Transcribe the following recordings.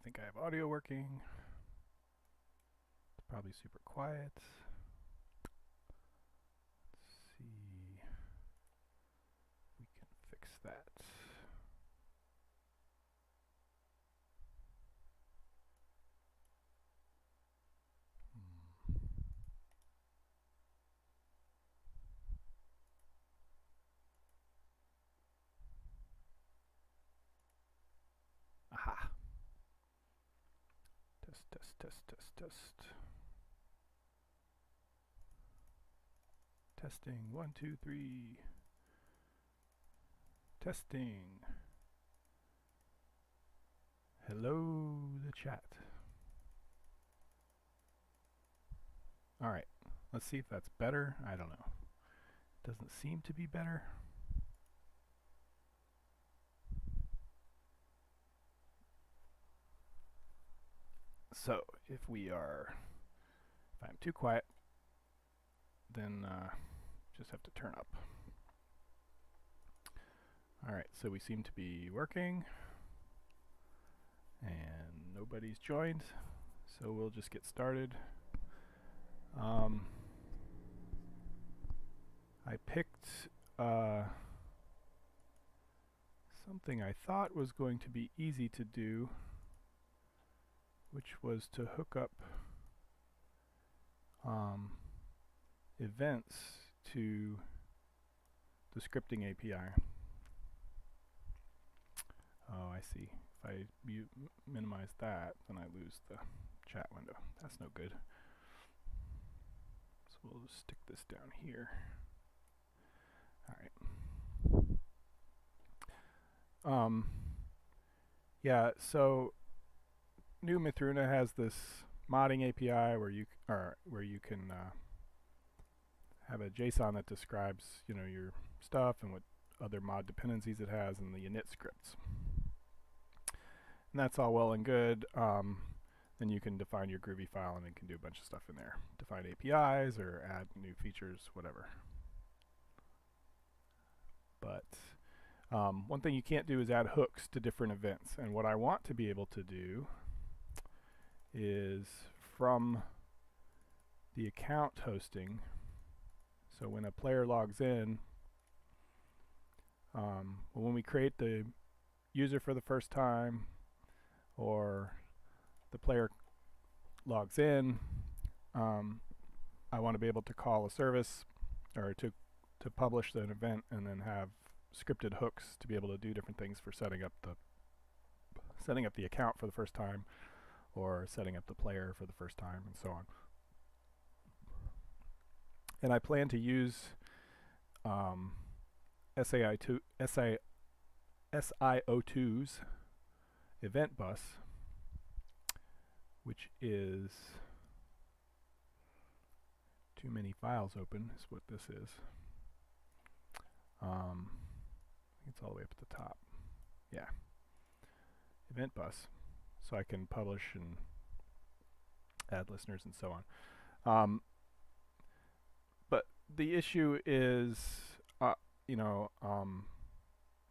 I think I have audio working. It's probably super quiet. Let's see if we can fix that. Aha. Test, test, test, test, test. Testing, 1, 2, 3. Testing. Hello, the chat. All right, let's see if that's better. I don't know. Doesn't seem to be better. So if I'm too quiet, then just have to turn up. All right, so we seem to be working, and nobody's joined, so we'll just get started. I picked something I thought was going to be easy to do, which was to hook up events to the scripting API. Oh, I see. If I minimize that, then I lose the chat window. That's no good. So we'll just stick this down here. All right. Yeah, so new Mythruna has this modding API where you can have a JSON that describes your stuff and what other mod dependencies it has and the init scripts. And that's all well and good. Then you can define your Groovy file and it can do a bunch of stuff in there. Define APIs or add new features, whatever. But one thing you can't do is add hooks to different events. And what I want to be able to do is from the account hosting. So when a player logs in, when we create the user for the first time, or the player logs in, I want to be able to call a service or to publish an event and then have scripted hooks to be able to do different things for setting up the account for the first time, or setting up the player for the first time, and so on. And I plan to use SIO2's event bus, which is too many files open is what this is. I think it's all the way up at the top. Yeah. Event bus. So I can publish and add listeners and so on. But the issue is, you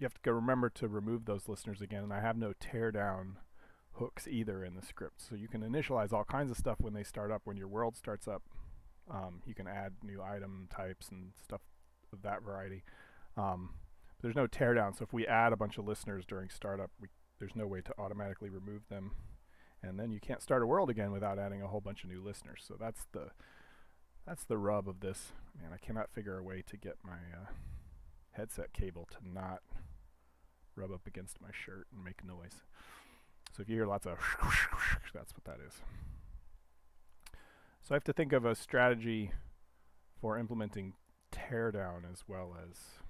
have to remember to remove those listeners again, and I have no teardown hooks either in the script. So you can initialize all kinds of stuff when they start up. When your world starts up, you can add new item types and stuff of that variety. There's no teardown, so if we add a bunch of listeners during startup, there's no way to automatically remove them, and then you can't start a world again without adding a whole bunch of new listeners. So that's the rub of this. Man, I cannot figure a way to get my headset cable to not rub up against my shirt and make noise. So if you hear lots of that's what that is. So I have to think of a strategy for implementing teardown as well as,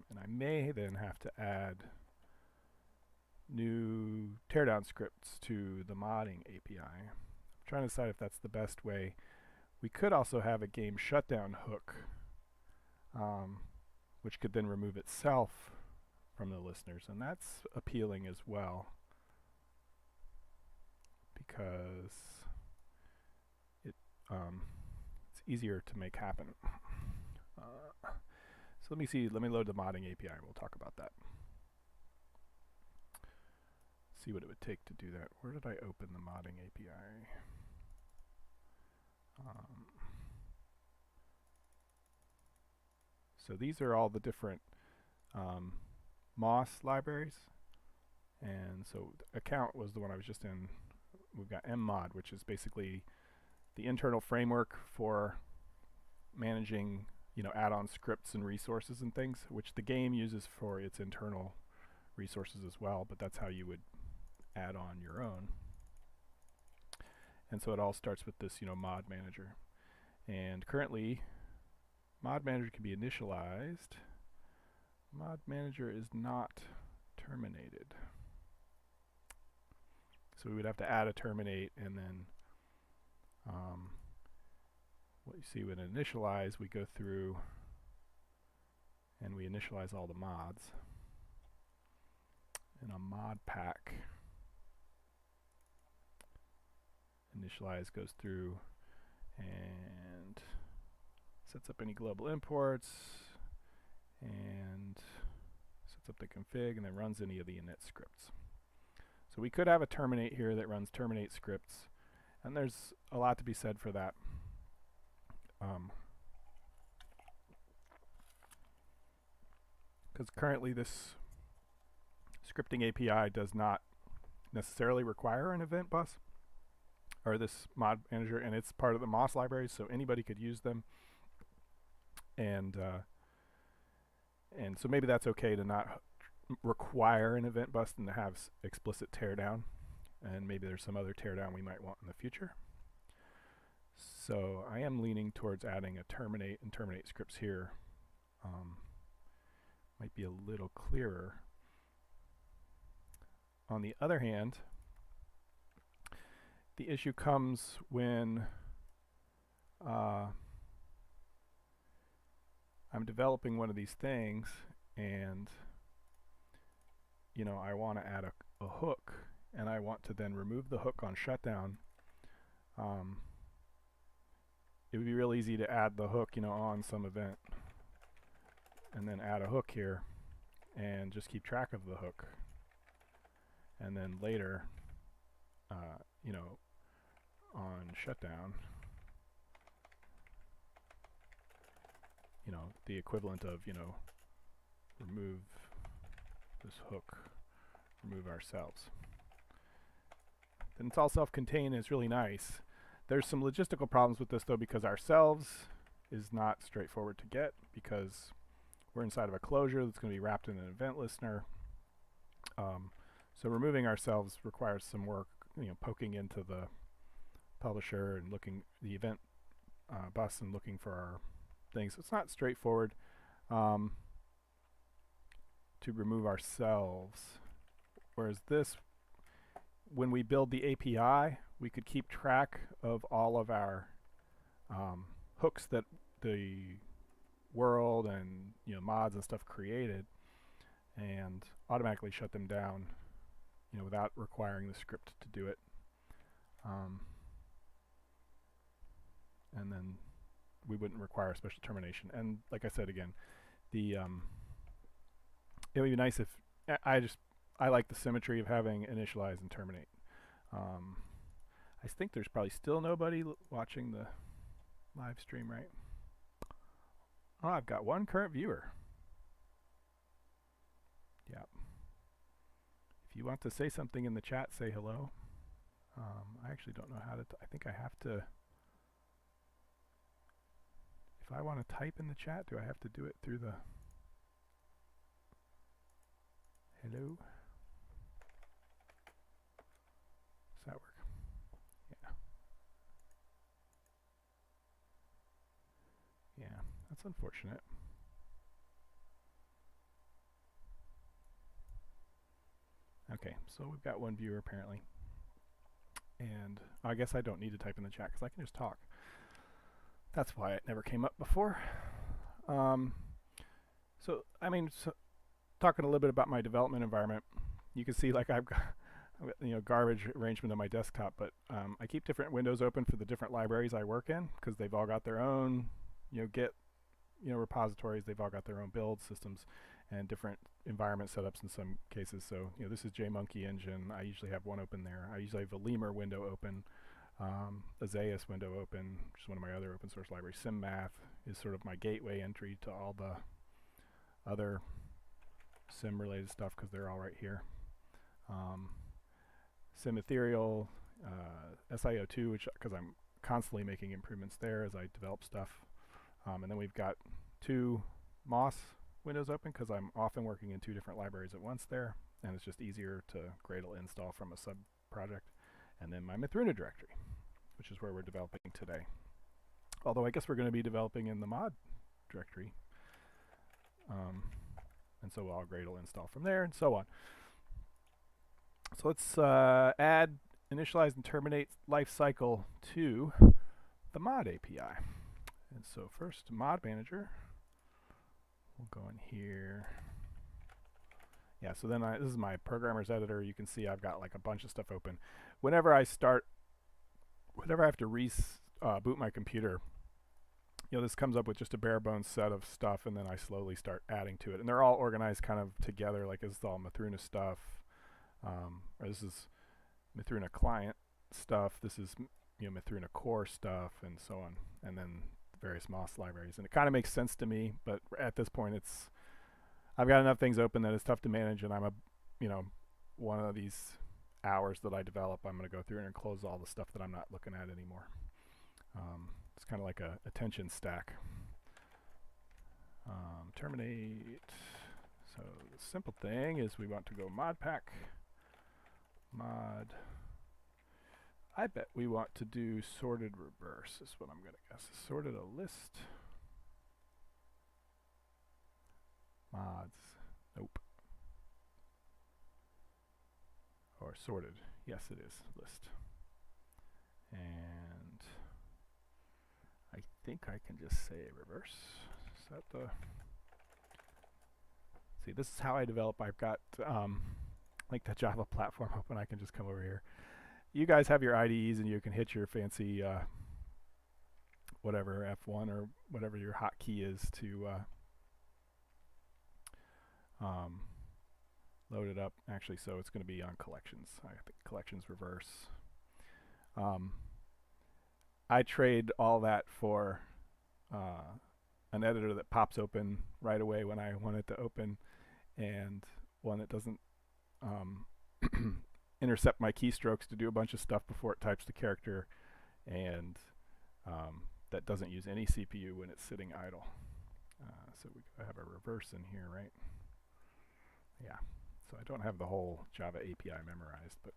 and I may then have to add new teardown scripts to the modding API. I'm trying to decide if that's the best way. We could also have a game shutdown hook, which could then remove itself from the listeners, and that's appealing as well, because it's easier to make happen. So let me load the modding API and we'll talk about that. see what it would take to do that. Where did I open the modding API? So these are all the different MOS libraries. And so account was the one I was just in. We've got mmod, which is basically the internal framework for managing, you know, add-on scripts and resources and things, which the game uses for its internal resources as well, but that's how you would add on your own. And so it all starts with this, you know, mod manager. And currently, mod manager can be initialized. Mod manager is not terminated. So we would have to add a terminate, and then what you see with initialize, we go through and we initialize all the mods. In a mod pack, initialize goes through and sets up any global imports and sets up the config and then runs any of the init scripts. So we could have a terminate here that runs terminate scripts, and there's a lot to be said for that. Because currently this scripting API does not necessarily require an event bus or this mod manager, and it's part of the MOS library, so anybody could use them. And so maybe that's okay to not require an event bus and to have explicit teardown, and maybe there's some other teardown we might want in the future. So I am leaning towards adding a terminate and terminate scripts here. Might be a little clearer. On the other hand, the issue comes when I'm developing one of these things, and you know, I want to add a hook, and I want to then remove the hook on shutdown. It would be real easy to add the hook, you know, on some event, and then add a hook here, and just keep track of the hook. And then later, you know, on shutdown, you know, the equivalent of, you know, remove this hook, remove ourselves. Then it's all self-contained, and it's really nice. There's some logistical problems with this though, because ourselves is not straightforward to get, because we're inside of a closure that's going to be wrapped in an event listener. So removing ourselves requires some work, you know, poking into the publisher and looking the event bus and looking for our things. So it's not straightforward to remove ourselves. Whereas this, when we build the API, we could keep track of all of our hooks that the world and, you know, mods and stuff created, and automatically shut them down, you know, without requiring the script to do it. And then we wouldn't require a special termination. And like I said again, the it would be nice if I like the symmetry of having initialize and terminate. I think there's probably still nobody watching the live stream, right? Oh, I've got one current viewer. Yeah. If you want to say something in the chat, say hello. I actually don't know how to, I think I have to, if I want to type in the chat, do I have to do it through the, hello? Does that work? Yeah. Yeah, that's unfortunate. Okay, so we've got one viewer apparently. And I guess I don't need to type in the chat because I can just talk. That's why it never came up before. So, I mean, talking a little bit about my development environment, you can see like I've got you know, garbage arrangement on my desktop, but I keep different windows open for the different libraries I work in because they've all got their own, you know, Git, you know, repositories. They've all got their own build systems, and different environment setups in some cases. So this is JMonkey Engine. I usually have one open there. I usually have a Lemur window open, a Zayas window open, which is one of my other open source libraries. SimMath is sort of my gateway entry to all the other sim related stuff because they're all right here. Sim Ethereal, SIO2, which because I'm constantly making improvements there as I develop stuff. And then we've got 2 Moss windows open because I'm often working in 2 different libraries at once there, and it's just easier to Gradle install from a sub project. And then my Mythruna directory, which is where we're developing today. Although I guess we're going to be developing in the mod directory. And so I'll Gradle install from there and so on. So let's add, initialize, and terminate Lifecycle to the mod API. And so first, mod manager. We'll go in here. Yeah, so then this is my programmer's editor. You can see I've got like a bunch of stuff open. Whenever I have to reboot my computer, this comes up with just a bare bones set of stuff, and then I slowly start adding to it. And they're all organized kind of together, like this is all Mythruna stuff, or this is Mythruna client stuff. This is Mythruna core stuff, and so on, and then various Moss libraries. And it kind of makes sense to me, but at this point, I've got enough things open that it's tough to manage, and I'm one of these hours that I develop, I'm going to go through and close all the stuff that I'm not looking at anymore. It's kind of like a attention stack. Terminate. So the simple thing is we want to go mod pack, mod. I bet we want to do sorted reverse is what I'm going to guess. Sorted a list. Mods. Nope. Or sorted. Yes, it is. List. And I think I can just say reverse. Set the. See, this is how I develop. I've got like the Java platform open. I can just come over here. You guys have your IDEs and you can hit your fancy whatever F1 or whatever your hotkey is to load it up. Actually, so it's going to be on collections. I think collections reverse. I trade all that for an editor that pops open right away when I want it to open, and one that doesn't intercept my keystrokes to do a bunch of stuff before it types the character, and that doesn't use any CPU when it's sitting idle. So we have a reverse in here, right? Yeah. So I don't have the whole Java API memorized, but.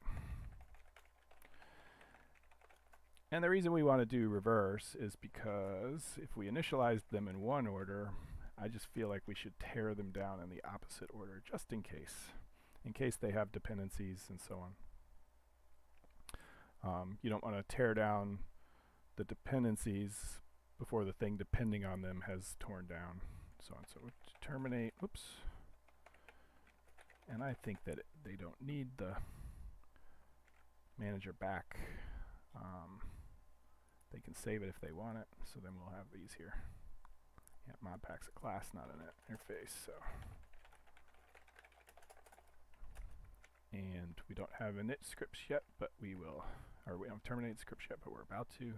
And the reason we want to do reverse is because if we initialize them in one order, I just feel like we should tear them down in the opposite order, just in case they have dependencies and so on. You don't want to tear down the dependencies before the thing depending on them has torn down, so on. So terminate, oops. And I think that they don't need the manager back. They can save it if they want it, so then we'll have these here. Yeah, modpack's a class, not an interface, so. And we don't have init scripts yet, but we will, or we don't terminate scripts yet, but we're about to.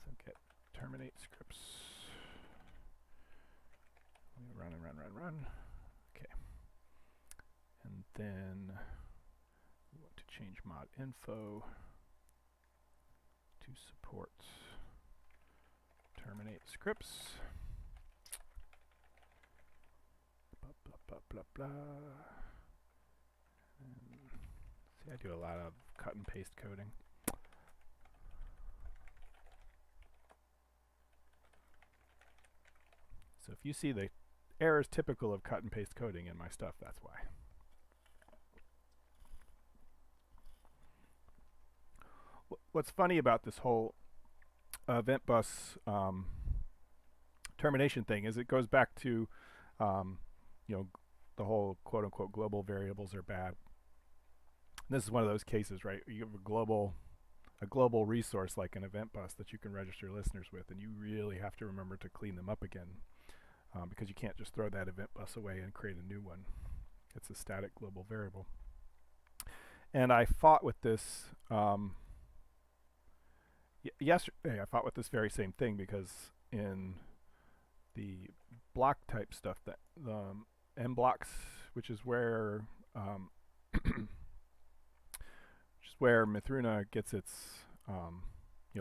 So get terminate scripts. We run and run, run, run. Okay. And then we want to change mod info to support terminate scripts. Blah, blah, blah, blah, blah. And see, I do a lot of cut and paste coding. So if you see the errors typical of cut and paste coding in my stuff, that's why. What's funny about this whole event bus termination thing is it goes back to the whole quote unquote global variables are bad. And this is one of those cases, right? You have a global resource like an event bus that you can register listeners with, and you really have to remember to clean them up again. because you can't just throw that event bus away and create a new one. It's a static global variable. And I fought with this yesterday. I fought with this very same thing because in the block type stuff, that the M blocks, which is where Mythruna gets its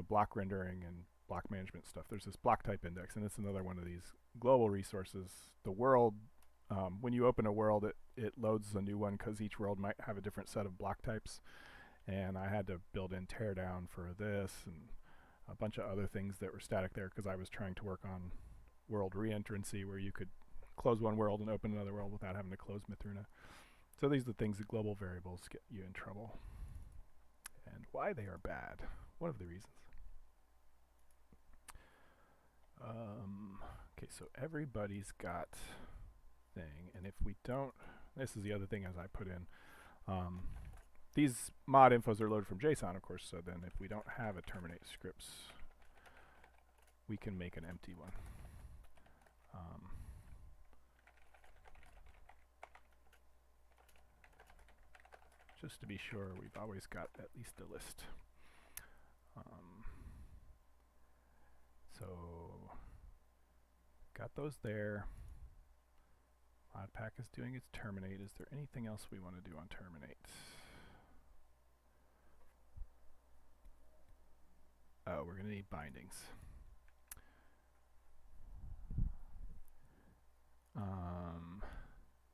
block rendering and block management stuff. There's this block type index, and it's another one of these global resources. The world, when you open a world, it loads a new one because each world might have a different set of block types. And I had to build in teardown for this and a bunch of other things that were static there because I was trying to work on world reentrancy, where you could close one world and open another world without having to close Mythruna. So these are the things that global variables get you in trouble, and why they are bad. One of the reasons. Okay, so everybody's got thing, and if we don't, this is the other thing as I put in. These mod infos are loaded from JSON, of course, so then if we don't have a terminate scripts, we can make an empty one. Just to be sure, we've always got at least a list. So, got those there. Modpack is doing its terminate. Is there anything else we want to do on terminate? Oh, we're going to need bindings.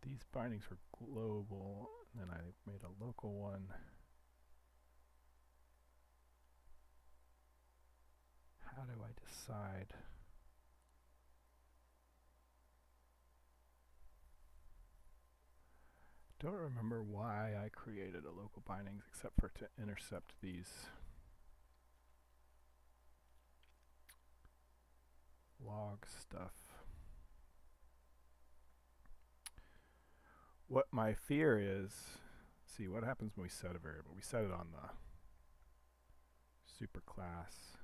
These bindings were global, and then I made a local one. How do I decide? Don't remember why I created a local bindings except for to intercept these log stuff. What my fear is, see what happens when we set a variable. We set it on the superclass.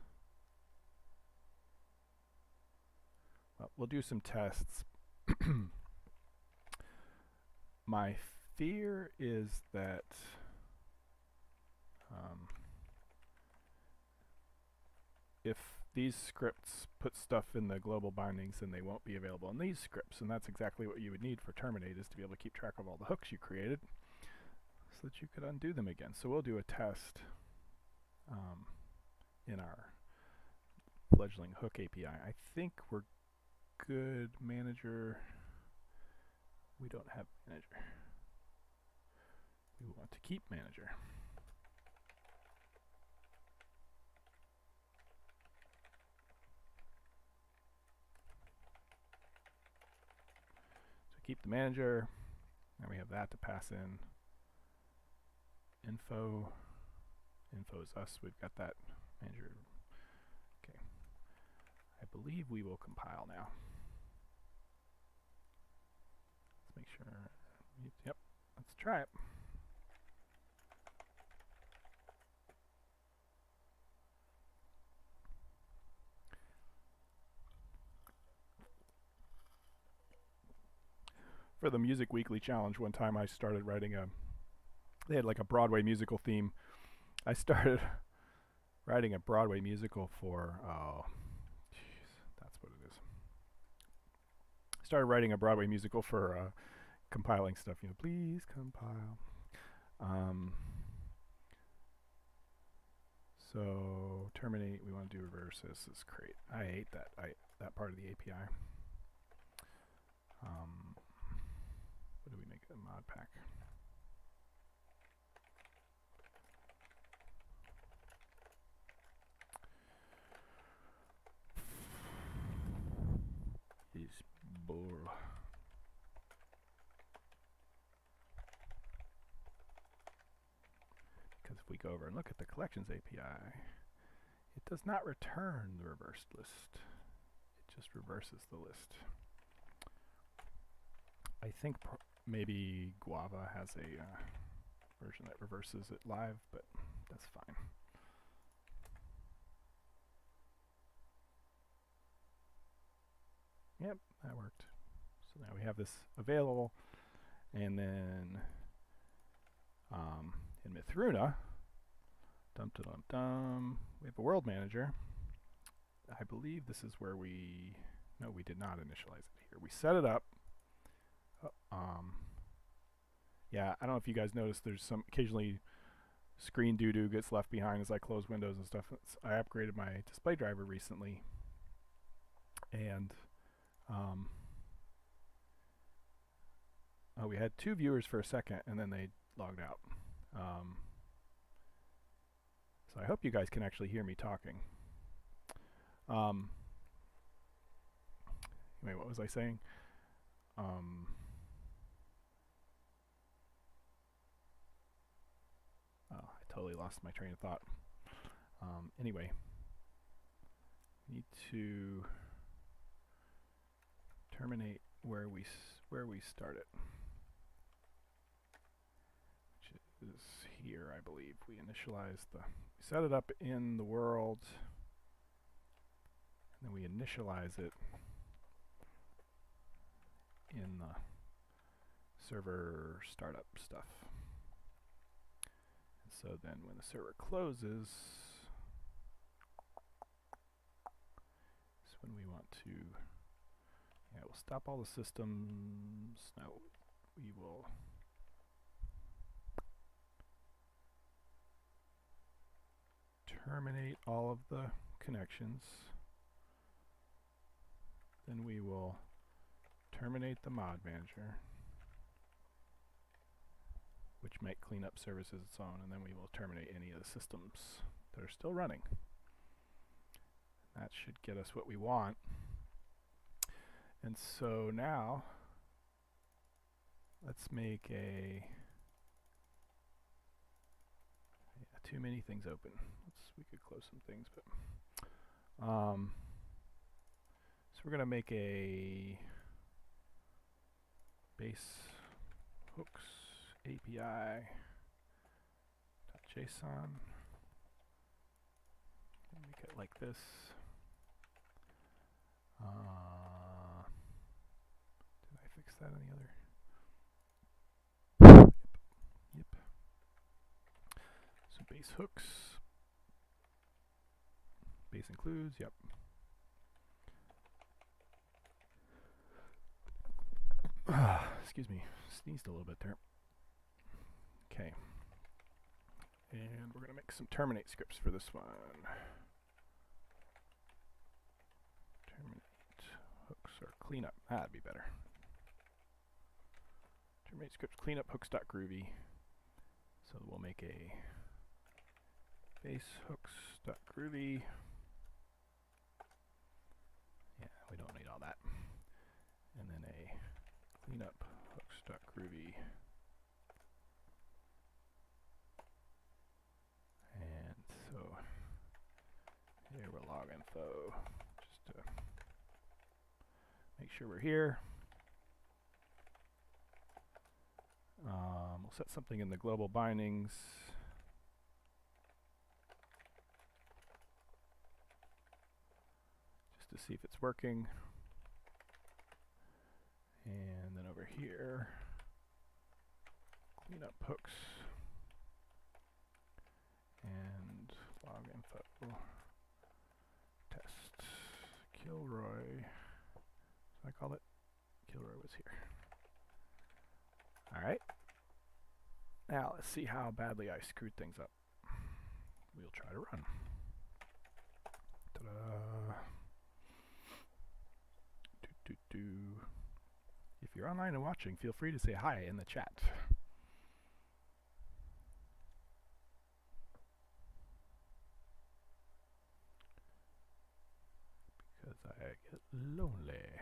Well, we'll do some tests. My fear is that if these scripts put stuff in the global bindings, then they won't be available in these scripts, and that's exactly what you would need for terminate, is to be able to keep track of all the hooks you created so that you could undo them again. So we'll do a test in our fledgling hook API. I think we're good. Manager, we don't have manager. We want to keep manager. So keep the manager, and we have that to pass in. Info is us. We've got that manager. Okay. I believe we will compile now. Let's make sure. Yep. Let's try it. For the Music Weekly Challenge, one time I started writing they had like a Broadway musical theme. I started writing a Broadway musical for, oh, jeez, that's what it is. I started writing a Broadway musical for compiling stuff, please compile. So terminate, we want to do reverse. This is great. I hate that that part of the API. What do we make a mod pack? Is bull. Because if we go over and look at the collections API, it does not return the reversed list. It just reverses the list. I think maybe Guava has a version that reverses it live, but that's fine. Yep, that worked. So now we have this available, and then in Mythruna, we have a world manager. I believe this is where we did not initialize it here. We set it up. Yeah, I don't know if you guys noticed, there's some occasionally screen doo-doo gets left behind as I close windows and stuff. I upgraded my display driver recently, and we had 2 viewers for a second, and then they logged out. So I hope you guys can actually hear me talking. Anyway, what was I saying? I totally lost my train of thought. Anyway, need to terminate where we started, which is here, I believe. We set it up in the world, and then we initialize it in the server startup stuff. And so then when the server closes, is when we want to, we'll stop all the systems. No, we will terminate all of the connections. Then we will terminate the mod manager, which might clean up services its own, and then we will terminate any of the systems that are still running. That should get us what we want. And so now let's make too many things open. We could close some things, but so we're gonna make a base hooks API .json. Make it like this. Did I fix that in the other? Yep. So base hooks. Base includes, yep. Excuse me, sneezed a little bit there. Okay. And we're going to make some terminate scripts for this one. Terminate hooks or cleanup. That'd be better. Terminate scripts cleanup hooks.groovy. So we'll make a base hooks.groovy. Yeah, we don't need all that. And then a cleanup hooks.groovy. And so here we're log info, just to make sure we're here. We'll set something in the global bindings. Just to see if it's working. And then over here, clean up hooks and log info test Kilroy. What did I call it? Kilroy was here. Alright. Now let's see how badly I screwed things up. We'll try to run. Ta-da! If you're online and watching, feel free to say hi in the chat. Because I get lonely.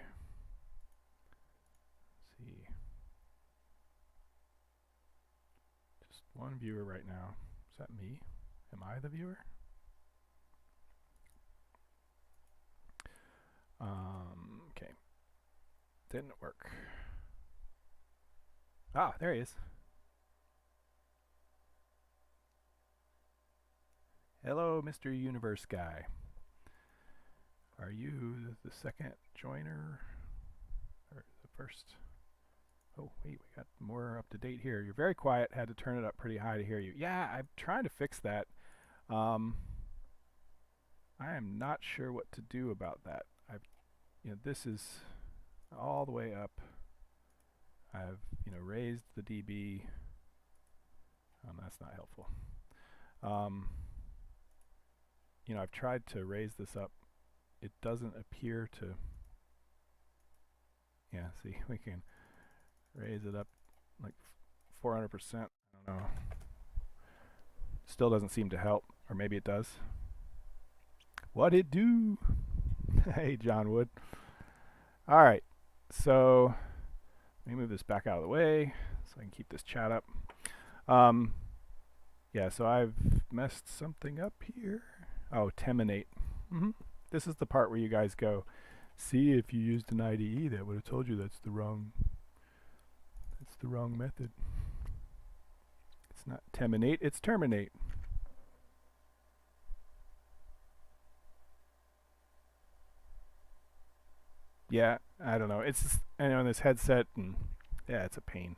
Let's see. Just one viewer right now. Is that me? Am I the viewer? Okay. Didn't work. Ah, there he is. Hello, Mr. Universe Guy. Are you the second joiner? Or the first. Oh, wait, we got more up to date here. You're very quiet. Had to turn it up pretty high to hear you. Yeah, I'm trying to fix that. I am not sure what to do about that. This is all the way up. I've, raised the dB. That's not helpful. I've tried to raise this up. It doesn't appear to. Yeah, see, we can raise it up like 400%. I don't know. Still doesn't seem to help, or maybe it does. What it do? Hey, John Wood. All right, so let me move this back out of the way so I can keep this chat up. Yeah, so I've messed something up here. Oh, terminate. This is the part where you guys go, see, if you used an IDE, that would have told you that's the wrong method. It's not terminate, it's terminate. Yeah, I don't know. It's just, on this headset, and yeah, it's a pain.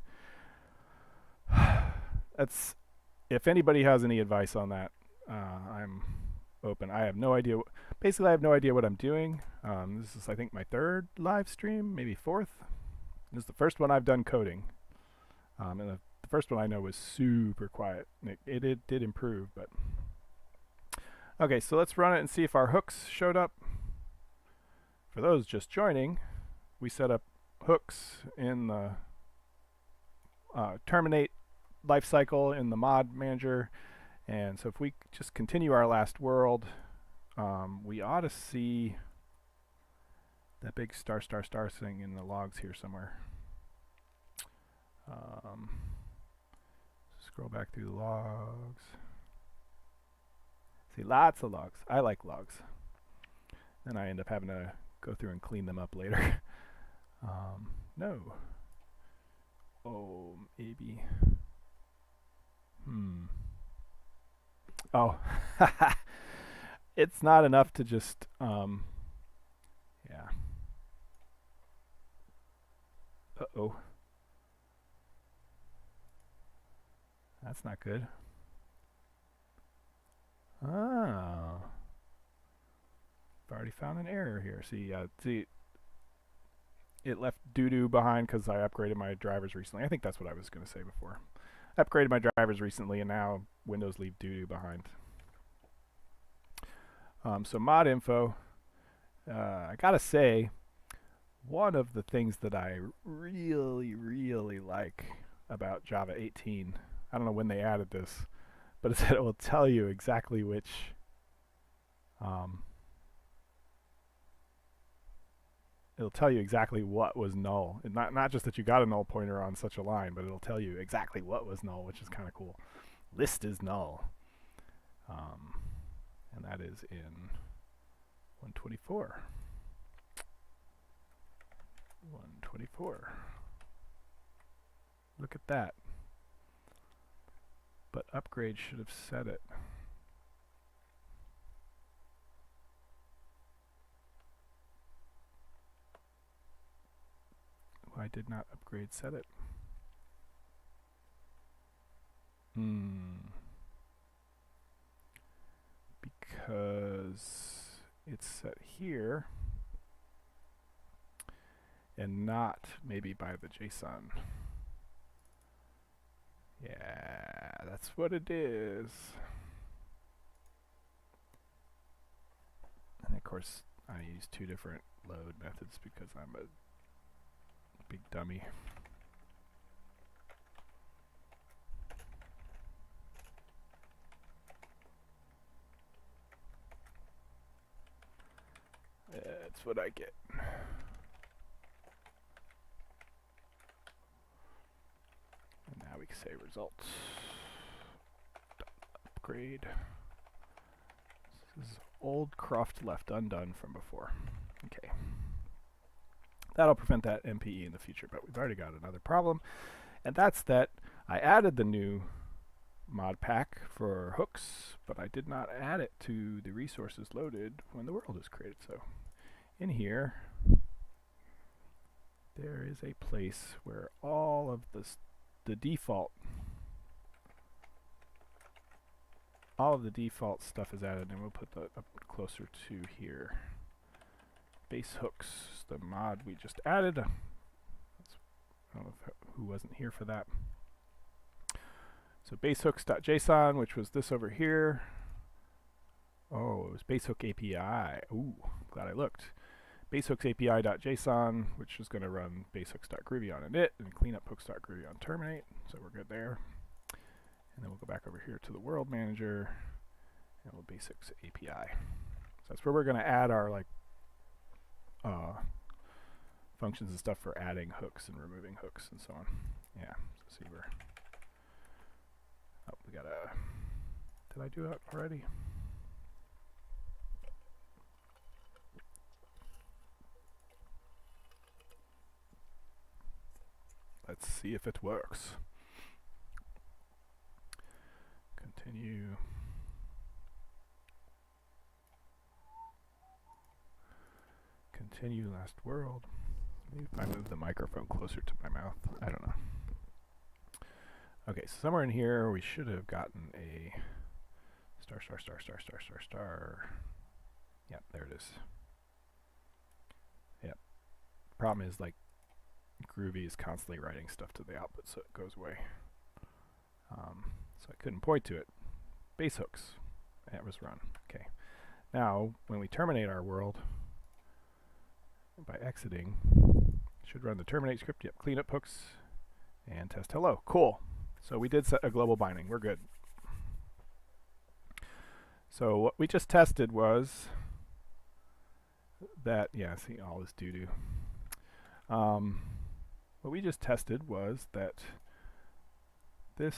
That's, if anybody has any advice on that, I'm open. I have no idea. Basically, I have no idea what I'm doing. This is, I think, my third live stream, maybe fourth. This is the first one I've done coding. And the first one I know was super quiet. It did improve, but okay. So let's run it and see if our hooks showed up. For those just joining, we set up hooks in the Terminate Lifecycle in the mod manager. And so if we just continue our last world, we ought to see that big star thing in the logs here somewhere. Scroll back through the logs. See, lots of logs. I like logs. Then I end up having to go through and clean them up later. No. Oh, maybe. Oh. It's not enough to just, yeah. Uh-oh. That's not good. Oh. I've already found an error here. See, it left doo-doo behind because I upgraded my drivers recently. I think that's what I was going to say before. I upgraded my drivers recently, and now Windows leave doo-doo behind. So mod info. I gotta say, one of the things that I really, really like about Java 18, I don't know when they added this, but it's that it will tell you exactly which it'll tell you exactly what was null. And not just that you got a null pointer on such a line, but it'll tell you exactly what was null, which is kind of cool. List is null. And that is in 124. 124. Look at that. But upgrade should have set it. Why did not upgrade set it? Because it's set here and not maybe by the JSON. Yeah, that's what it is. And of course, I use two different load methods because I'm a big dummy. That's what I get. And now we can say results. Upgrade. This is old Croft left undone from before. Okay. That'll prevent that MPE in the future, but we've already got another problem. And that's that I added the new mod pack for hooks, but I did not add it to the resources loaded when the world is created. So in here, there is a place where all of the default stuff is added, and we'll put that up closer to here. Base hooks, the mod we just added. I don't know who wasn't here for that. So basehooks.json, which was this over here. Oh, it was basehook API. Ooh, glad I looked. Basehooks API.json, which is going to run basehooks.groovy on init and cleanuphooks.groovy on terminate. So we're good there. And then we'll go back over here to the world manager and we'll basehooks API. So that's where we're going to add our like functions and stuff for adding hooks and removing hooks and so on. Yeah. So see where. Oh, we got a. Did I do it already? Let's see if it works. Continue. Continue last world. Maybe if I move the microphone closer to my mouth. I don't know. Okay, so somewhere in here we should have gotten a star. Yep, there it is. Yep. Problem is like Groovy is constantly writing stuff to the output, so it goes away. So I couldn't point to it. Base hooks. That was run. Okay. Now, when we terminate our world, by exiting, should run the terminate script. Yep, clean up hooks and test hello. Cool. So we did set a global binding. We're good. So what we just tested was that, yeah, see all this doo-doo. What we just tested was that this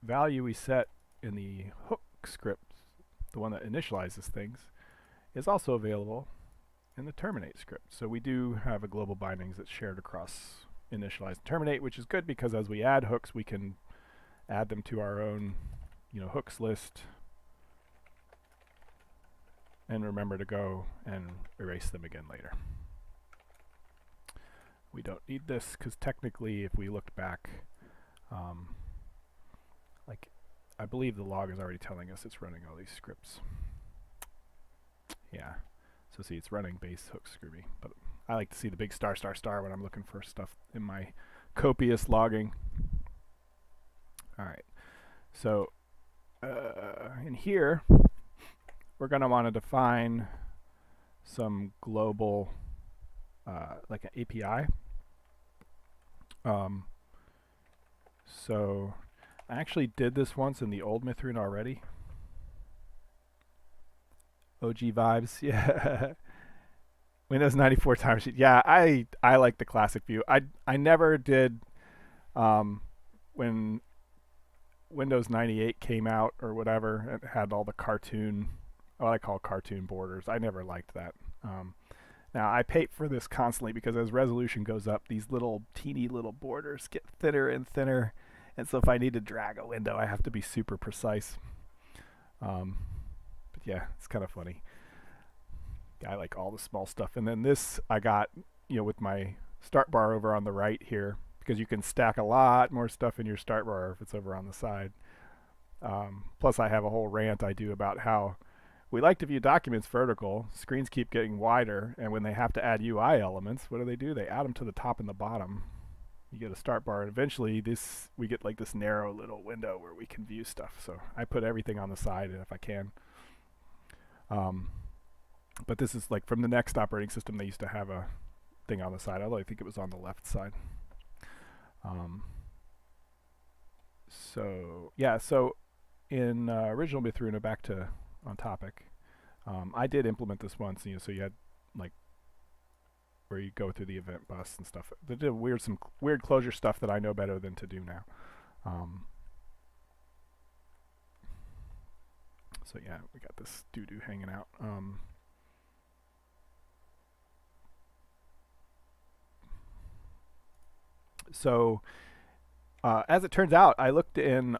value we set in the hook script, the one that initializes things, is also available in the terminate script. So we do have a global bindings that's shared across initialize and terminate, which is good because as we add hooks, we can add them to our own, hooks list and remember to go and erase them again later. We don't need this because technically if we looked back, like I believe the log is already telling us it's running all these scripts. Yeah, so see it's running base hooks Groovy, but I like to see the big star when I'm looking for stuff in my copious logging. Alright, so in here we're going to want to define some global like an API. So I actually did this once in the old Mythruna already. OG vibes, yeah. Windows 94 timesheet. Yeah, I like the classic view. I never did when Windows 98 came out or whatever. It had all the cartoon, what I call cartoon borders. I never liked that. Now I pay for this constantly because as resolution goes up, these little teeny little borders get thinner and thinner, and so if I need to drag a window, I have to be super precise. But yeah, it's kind of funny. I like all the small stuff, and then this I got, with my start bar over on the right here, because you can stack a lot more stuff in your start bar if it's over on the side. Plus, I have a whole rant I do about how we like to view documents vertical. Screens keep getting wider, and when they have to add UI elements, what do? They add them to the top and the bottom. You get a start bar, and eventually we get like this narrow little window where we can view stuff. So I put everything on the side if I can. But this is like from the next operating system, they used to have a thing on the side, although I think it was on the left side. So yeah, so in original Mythruna, back to on topic, I did implement this once, so you had like where you go through the event bus and stuff. They did some weird closure stuff that I know better than to do now. So yeah, we got this doo-doo hanging out. So as it turns out, I looked in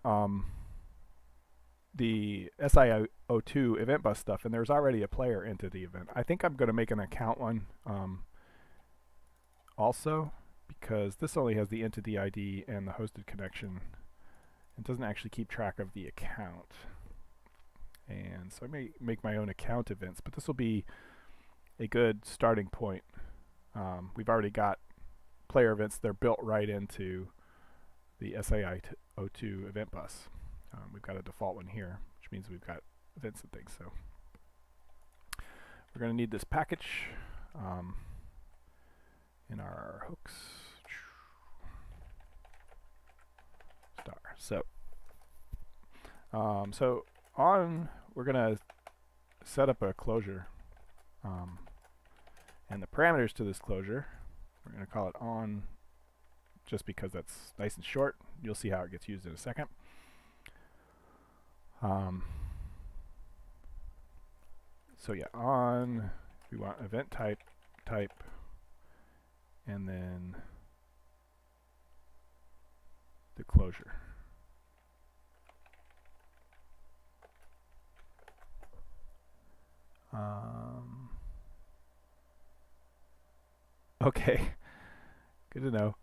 the O2 event bus stuff, and there's already a player entity event. I think I'm going to make an account one also, because this only has the entity ID and the hosted connection. It doesn't actually keep track of the account. And so I may make my own account events, but this will be a good starting point. We've already got player events. They're built right into the SAI02 event bus. We've got a default one here, which means we've got events and things. So we're going to need this package in our hooks. Star. So we're going to set up a closure. And the parameters to this closure, we're going to call it on, just because that's nice and short. You'll see how it gets used in a second. So yeah, on, we want event type, and then the closure. Okay, good to know.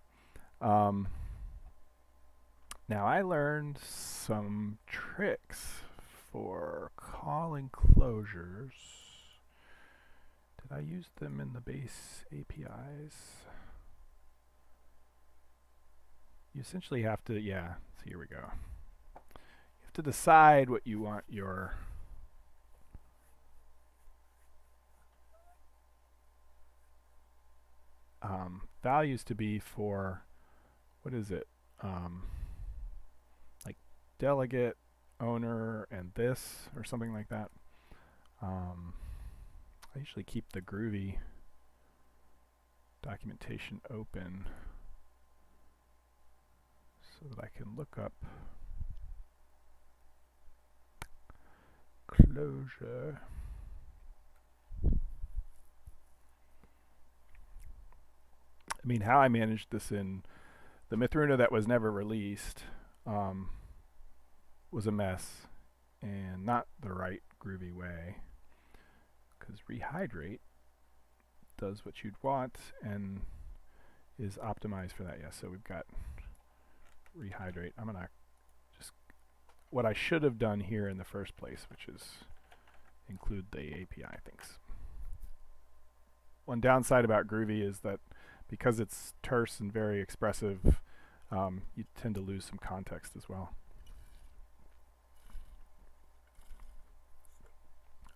Now I learned some tricks for calling closures. Did I use them in the base APIs? You essentially have to, yeah, so here we go. You have to decide what you want your values to be for, what is it? Like delegate, owner, and this, or something like that. I usually keep the Groovy documentation open so that I can look up closure. I mean, how I managed this in the Mythruna that was never released was a mess and not the right Groovy way, because rehydrate does what you'd want and is optimized for that. Yes, so we've got rehydrate. I'm gonna just what I should have done here in the first place, which is include the API things. One downside about Groovy is that because it's terse and very expressive, you tend to lose some context as well.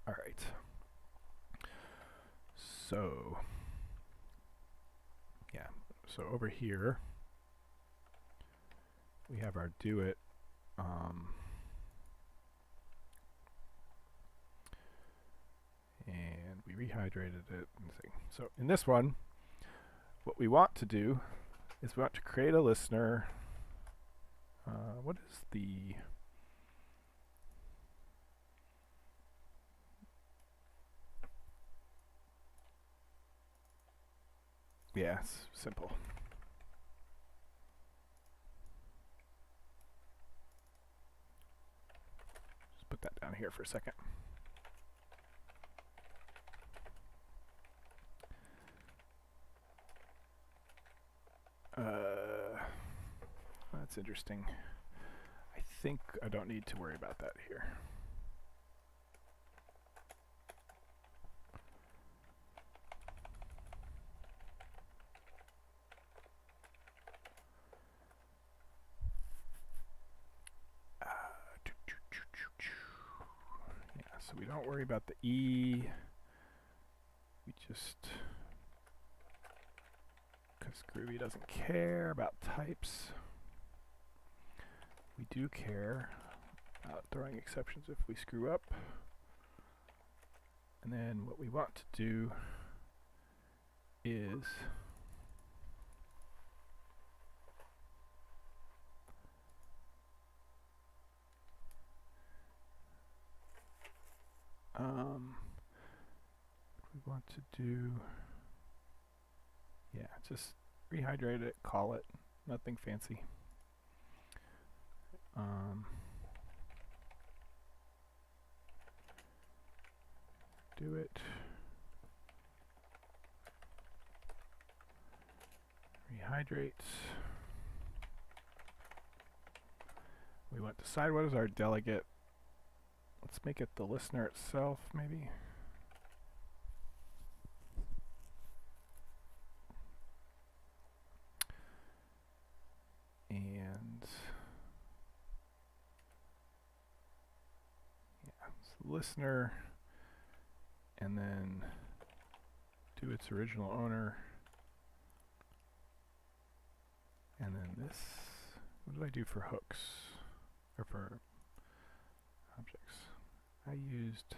All right. So, yeah. So over here, we have our do it. And we rehydrated it. So in this one, what we want to do is we want to create a listener. What is the... Yeah, it's simple. Just put that down here for a second. That's interesting. I think I don't need to worry about that here. Yeah, so we don't worry about the E. We just, because Groovy doesn't care about types. We do care about throwing exceptions if we screw up. And then what we want to do is we want to do, yeah, just rehydrate it, call it, nothing fancy. do it. Rehydrate. We want to decide what is our delegate. Let's make it the listener itself, maybe. And yeah, so listener, and then do its original owner. And then this, what did I do for hooks? Or for objects? I used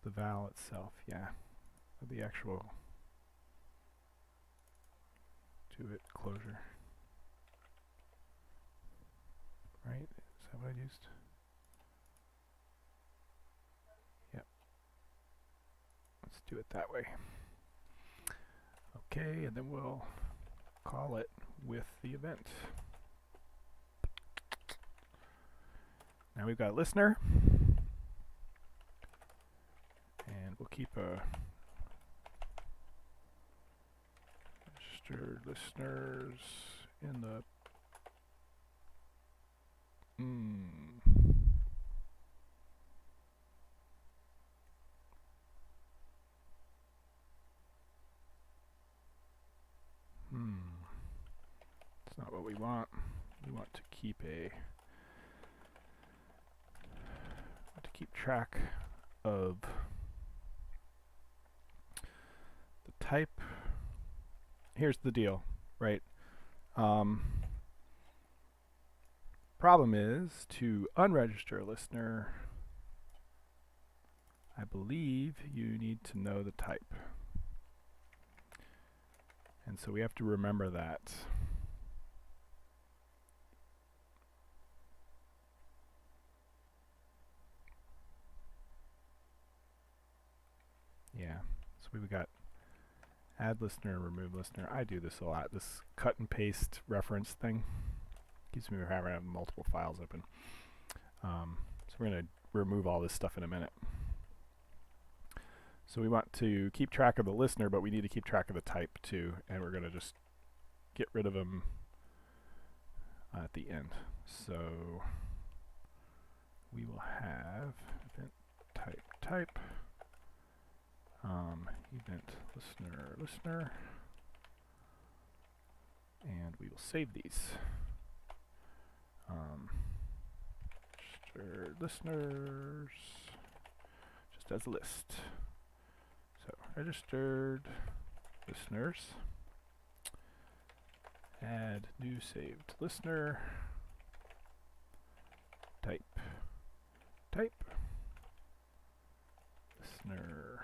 the val itself, yeah. The actual do it closure. Right? Is that what I used? Yep. Let's do it that way. Okay, and then we'll call it with the event. Now we've got a listener, and we'll keep a registered listeners in the That's not what we want. We want to keep track of the type. Here's the deal, right? Problem is to unregister a listener, I believe you need to know the type. And so we have to remember that. Yeah, so we've got add listener, remove listener. I do this a lot. This cut and paste reference thing keeps me from having multiple files open. So we're going to remove all this stuff in a minute. So we want to keep track of the listener, but we need to keep track of the type too, and we're going to just get rid of them at the end. So we will have event type, event listener, and we will save these. Registered listeners, just as a list. So registered listeners, add new saved listener, type, listener.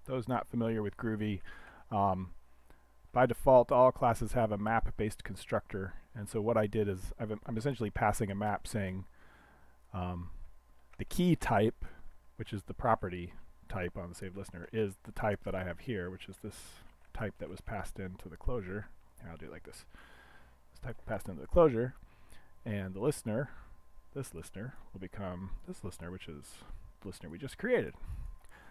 Those not familiar with Groovy, by default all classes have a map-based constructor, and so what I did is I'm essentially passing a map saying the key type, which is the property type on the saved listener, is the type that I have here, which is this type that was passed into the closure. Here, I'll do it like this. This type passed into the closure, and the listener, this listener, will become this listener, which is the listener we just created.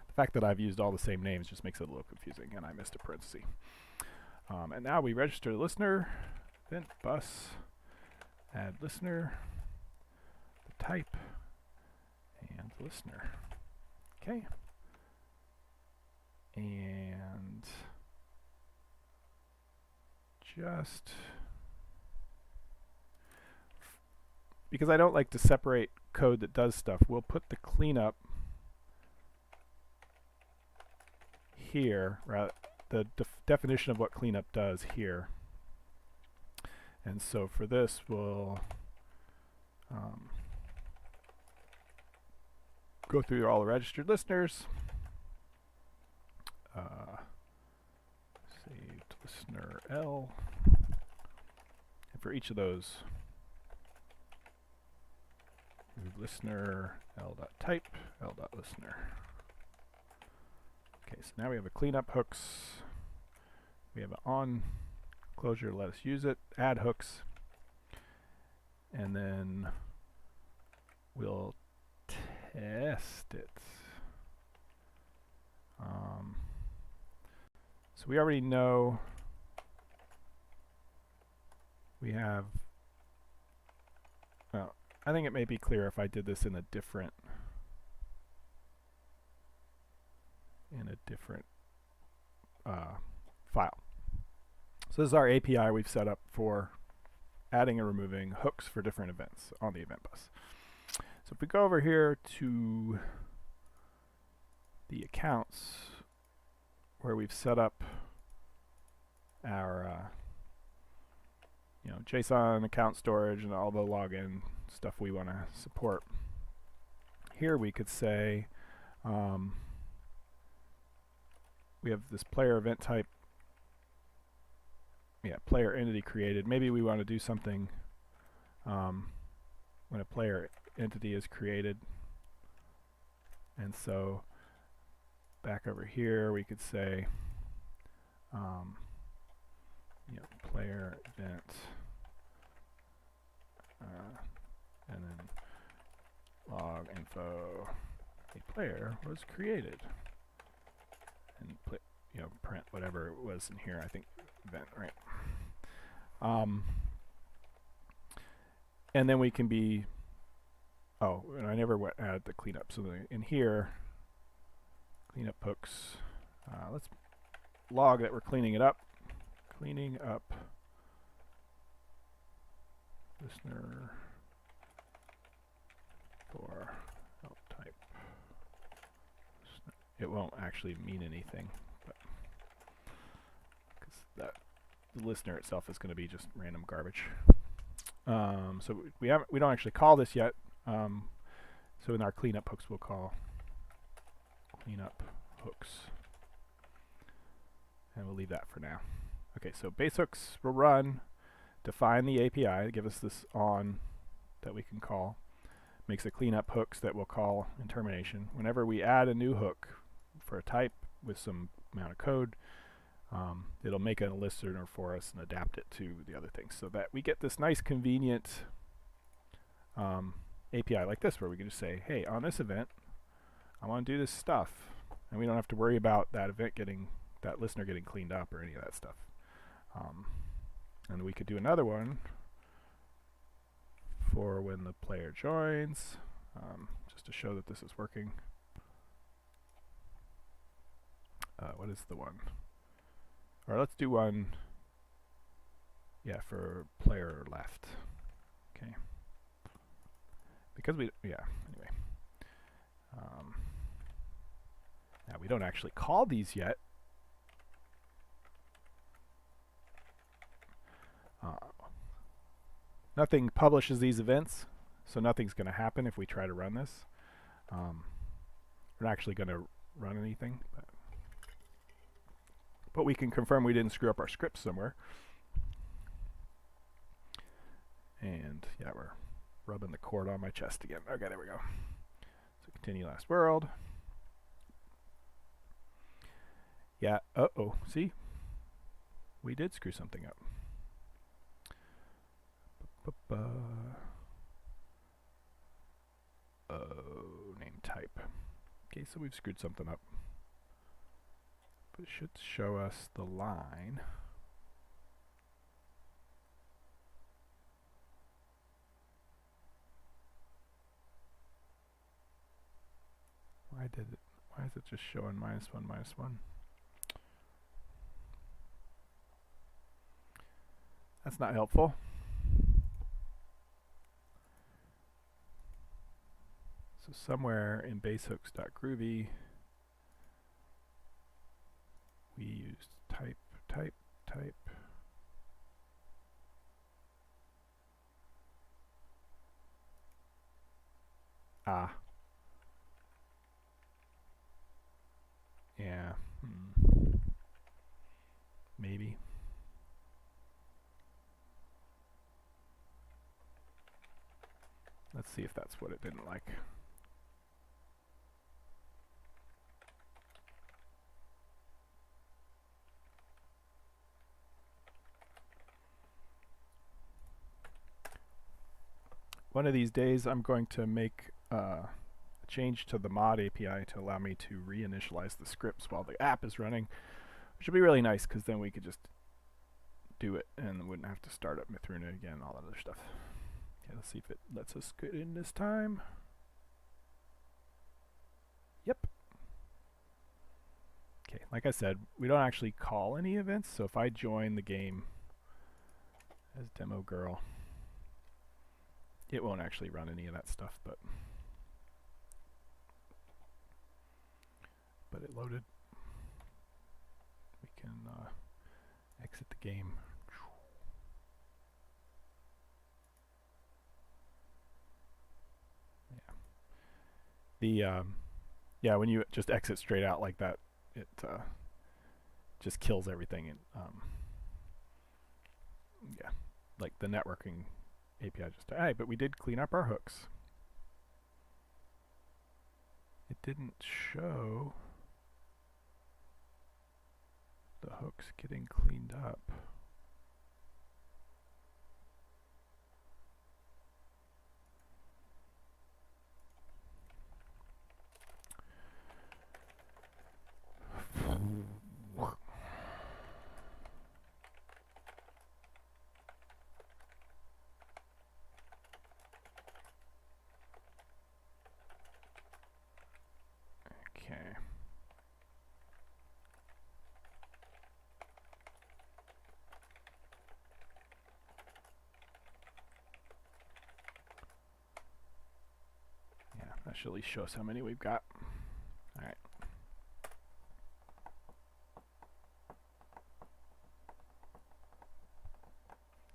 The fact that I've used all the same names just makes it a little confusing, and I missed a parenthesis. And now we register the listener, event bus, add listener, the type, and the listener. Okay. And just because I don't like to separate code that does stuff, we'll put the cleanup here, right? The definition of what cleanup does here. And so for this, we'll go through all the registered listeners. Saved listener L. And for each of those, move listener L.type, L.listener. Okay, so now we have a cleanup hooks. We have an on closure, let us use it, add hooks, and then we'll test we already know we have, well, I think it may be clearer if I did this in a different file. So this is our API we've set up for adding and removing hooks for different events on the event bus. So if we go over here to the accounts where we've set up our JSON account storage and all the login stuff we want to support, here we could say we have this player event type, player entity created. Maybe we want to do something when a player entity is created, and so back over here we could say player event and then log info a player was created, and print whatever it was in here. I think event, right? And then we can be, and I never added the cleanup. So in here, cleanup hooks. Let's log that we're cleaning it up. Cleaning up listener for help type. It won't actually mean anything, but because the listener itself is going to be just random garbage. So we don't actually call this yet. So in our cleanup hooks, we'll call cleanup hooks, and we'll leave that for now. Okay, so base hooks will run, define the API, give us this on that we can call, makes a cleanup hooks that we'll call in termination. Whenever we add a new hook for a type with some amount of code, it'll make a listener for us and adapt it to the other things, so that we get this nice convenient API like this, where we can just say, hey, on this event, I want to do this stuff, and we don't have to worry about that event that listener getting cleaned up or any of that stuff. And we could do another one for when the player joins, just to show that this is working. What is the one? Or let's do one, for player left. Okay. Because anyway. Now we don't actually call these yet. Nothing publishes these events, so nothing's going to happen if we try to run this. We're not actually going to run anything, but we can confirm we didn't screw up our script somewhere. And we're rubbing the cord on my chest again. Okay, there we go. So continue last world. Yeah, see? We did screw something up. Name type. Okay, so we've screwed something up. But it should show us the line. Why is it just showing -1, -1? That's not helpful. So somewhere in basehooks.groovy, we used type. Yeah. Maybe. Let's see if that's what it didn't like. One of these days I'm going to make a change to the mod API to allow me to reinitialize the scripts while the app is running. which would be really nice because then we could just do it and wouldn't have to start up Mythruna again, all that other stuff. Okay, let's see if it lets us get in this time. Yep. Okay, like I said, we don't actually call any events, so if I join the game as demo girl, it won't actually run any of that stuff, but it loaded. We can exit the game. Yeah. Yeah, when you just exit straight out like that, it just kills everything. And yeah, like the networking API just died. But we did clean up our hooks. It didn't show the hooks getting cleaned up. Okay. Yeah, that should at least show us how many we've got. All right.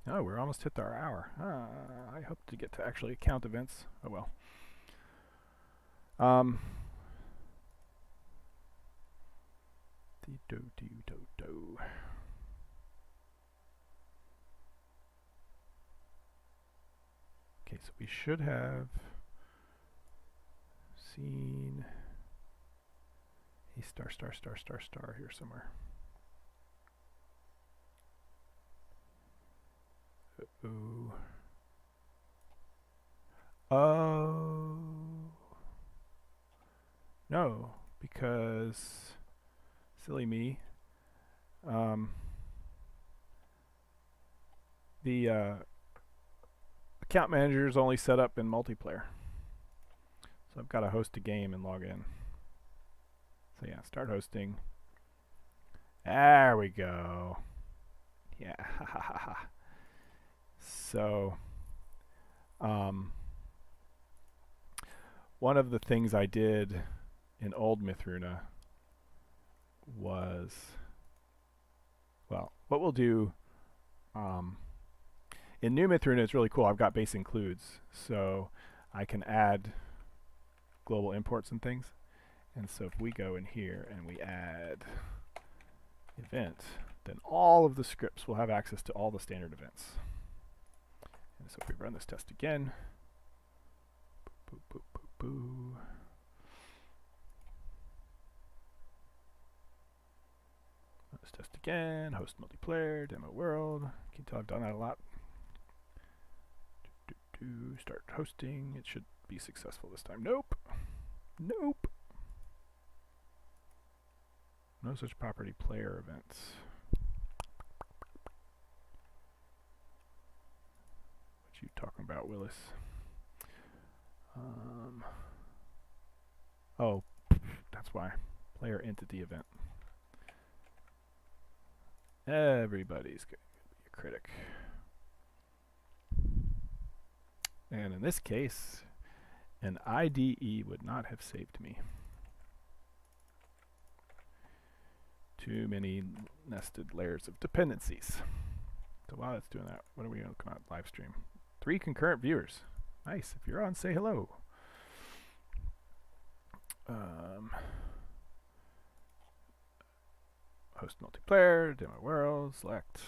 Oh, we're almost hit our hour. I hope to get to actually count events. Oh well. Okay, so we should have seen a star here somewhere. Uh-oh. Oh. No, because silly me. The account manager is only set up in multiplayer. So I've got to host a game and log in. So yeah, start hosting. There we go. Yeah. So one of the things I did in old Mythruna was, well, what we'll do in new Mythruna, it's really cool. I've got base includes, so I can add global imports and things. And so if we go in here and we add event, then all of the scripts will have access to all the standard events. And so if we run this test again, boo, boo, boo, boo. Let's test again, host multiplayer, demo world. You can tell I've done that a lot. Start hosting. It should be successful this time. Nope. Nope. No such property player events. What you talking about, Willis? Oh, that's why. Player entity event. Everybody's going to be a critic. And in this case, an IDE would not have saved me. Too many nested layers of dependencies. So while it's doing that, what are we going to come out live stream? 3 concurrent viewers. Nice. If you're on, say hello. Host multiplayer, demo world, select.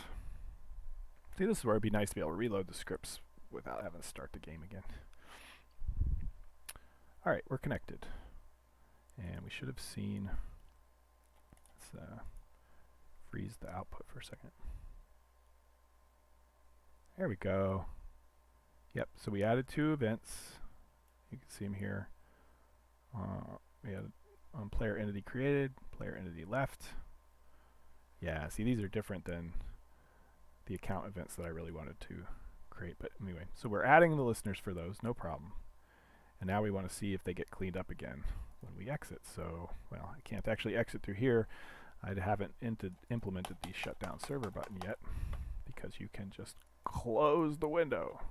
See, this is where it'd be nice to be able to reload the scripts without having to start the game again. Alright, we're connected. And we should have seen, let's freeze the output for a second. There we go. Yep, so we added 2 events. You can see them here. We had player entity created, player entity left. Yeah, see, these are different than the account events that I really wanted to create. But anyway, so we're adding the listeners for those, no problem. And now we want to see if they get cleaned up again when we exit. So, well, I can't actually exit through here. I haven't implemented the shutdown server button yet because you can just close the window.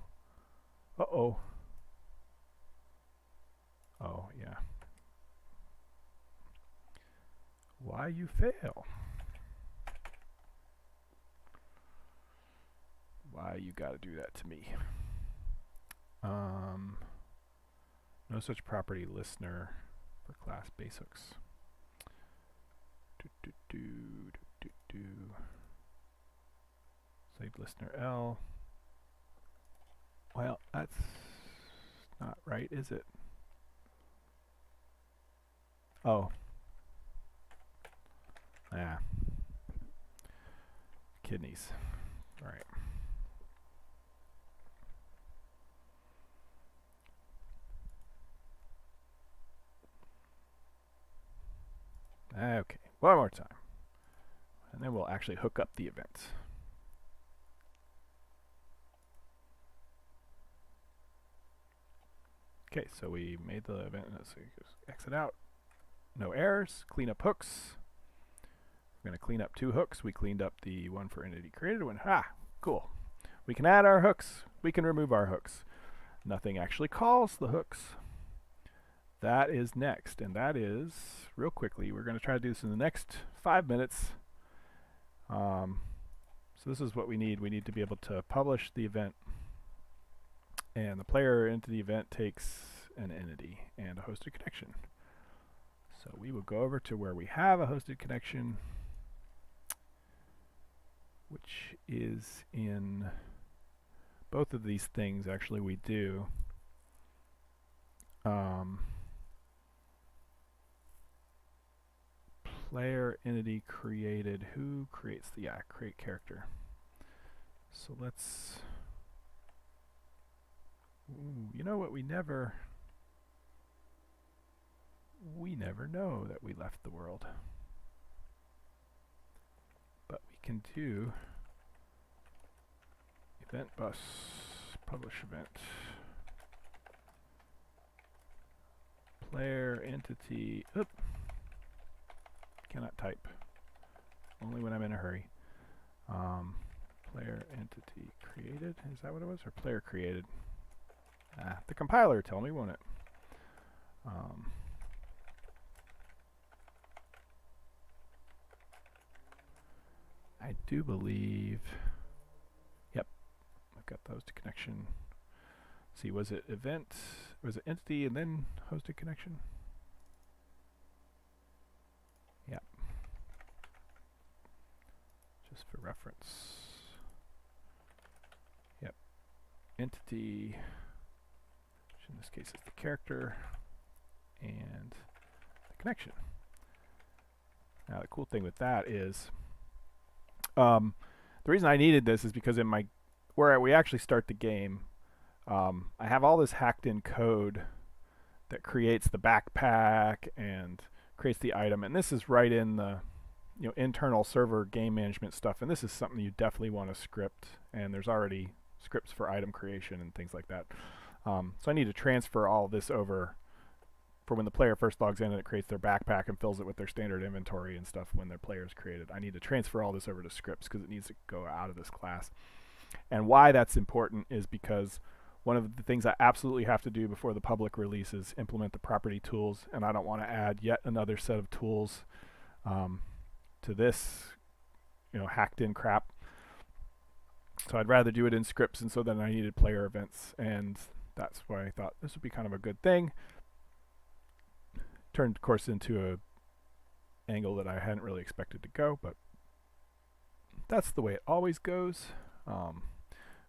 Uh-oh. Oh, yeah. Why you fail? Why you gotta do that to me? No such property listener for class base hooks. Save listener L. Well, that's not right, is it? Oh. Yeah. Kidneys. All right. Okay, one more time. And then we'll actually hook up the event. Okay, so we made the event. So just exit out. No errors. Clean up hooks. We're going to clean up 2 hooks. We cleaned up the one for entity created one. Cool. We can add our hooks. We can remove our hooks. Nothing actually calls the hooks. That is next, and that is, real quickly, we're going to try to do this in the next 5 minutes. So this is what we need. We need to be able to publish the event, and the player into the event takes an entity and a hosted connection. So we will go over to where we have a hosted connection, which is in both of these things. Actually, we do. Player entity created. Who creates the create character? So let's. Ooh, you know what? We never know that we left the world. But we can do event bus publish event. Player entity. Oop. Cannot type. Only when I'm in a hurry. Player entity created. Is that what it was? Or player created? The compiler tell me, won't it? I do believe. Yep, I've got the hosted connection. See, was it event? Was it entity and then hosted connection? Yep. Just for reference. Yep. Entity, which in this case is the character, and the connection. Now the cool thing with that is, the reason I needed this is because in my, where we actually start the game, I have all this hacked in code that creates the backpack and creates the item, and this is right in the internal server game management stuff, and this is something you definitely want to script, and there's already scripts for item creation and things like that. So I need to transfer all this over for when the player first logs in and it creates their backpack and fills it with their standard inventory and stuff when their player is created. I need to transfer all this over to scripts because it needs to go out of this class. And why that's important is because one of the things I absolutely have to do before the public release is implement the property tools, and I don't want to add yet another set of tools to this hacked in crap. So I'd rather do it in scripts, and so then I needed player events, and that's why I thought this would be kind of a good thing. Turned, of course, into a angle that I hadn't really expected to go, but that's the way it always goes.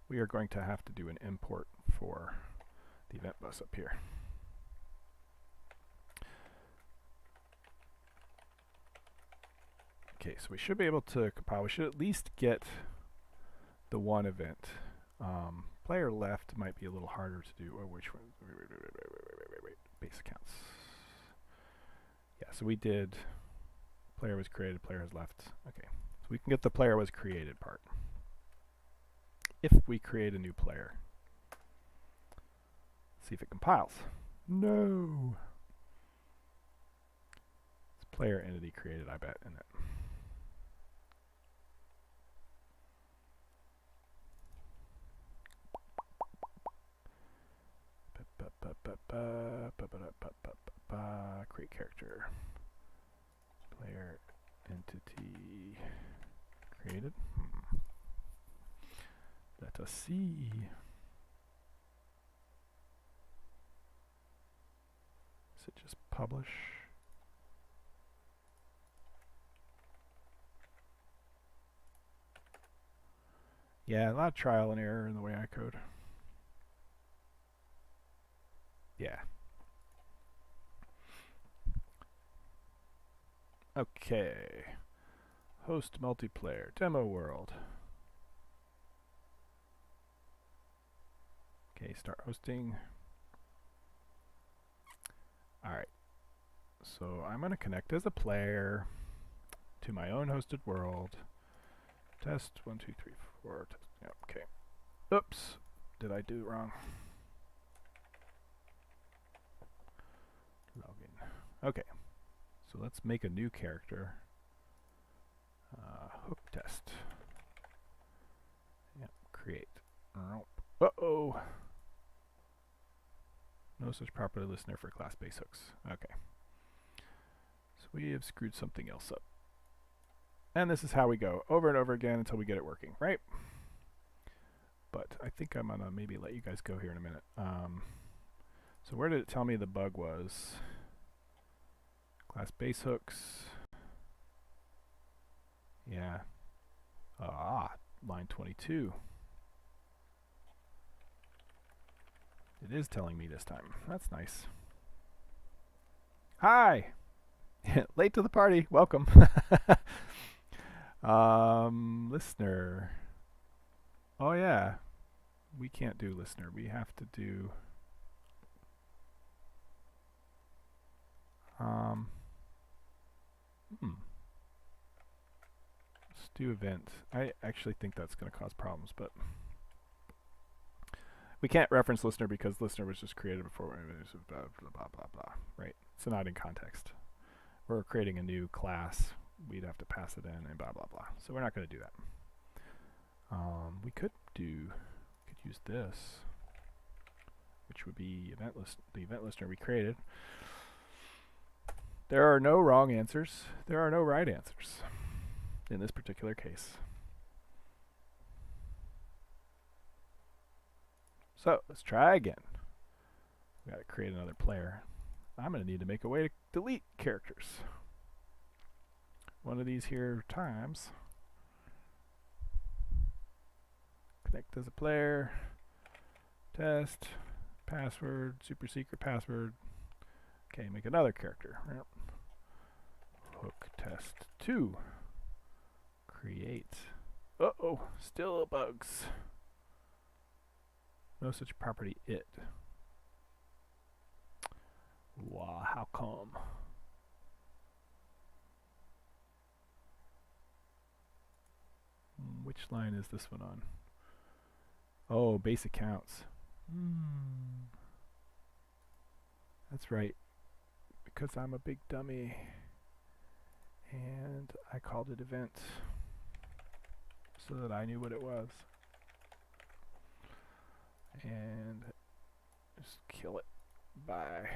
We are going to have to do an import for the event bus up here. Okay, so we should be able to compile. We should at least get the one event. Player left might be a little harder to do. Oh, which one? Wait. Base accounts. Yeah, so we did. Player was created. Player has left. Okay, So we can get the player was created part. If we create a new player. See if it compiles. No. It's player entity created, I bet, isn't it? Create character. Player entity created. Let us see. Is it just publish? Yeah, a lot of trial and error in the way I code. Yeah. Okay. Host multiplayer demo world. Okay, start hosting. Alright. So I'm going to connect as a player to my own hosted world. Test 1, 2, 3, 4. Test. Yep, okay. Oops. Did I do it wrong? Login. Okay. So let's make a new character. Hook test. Yep, create. Uh-oh. No such property listener for class-based hooks. Okay. So we have screwed something else up. And this is how we go over and over again until we get it working, right? But I think I'm gonna maybe let you guys go here in a minute. So where did it tell me the bug was? Class base hooks. Yeah. Line 22. It is telling me this time. That's nice. Hi! Late to the party. Welcome. Listener. Oh yeah. We can't do listener. We have to do... Let's do event. I actually think that's going to cause problems, but we can't reference listener because listener was just created before blah blah blah blah blah. Right? It's not in context. We're creating a new class. We'd have to pass it in and blah blah blah. So we're not going to do that. We could use this, which would be the event listener we created. There are no wrong answers. There are no right answers in this particular case. So let's try again. We got to create another player. I'm going to need to make a way to delete characters. One of these here times. Connect as a player. Test. Password. Super secret password. Okay, make another character. Hook test 2. Create. Uh-oh, still bugs. No such property it. Wow, how come? Which line is this one on? Oh, basic counts. That's right. Because I'm a big dummy. And I called it event so that I knew what it was. And just kill it. Bye.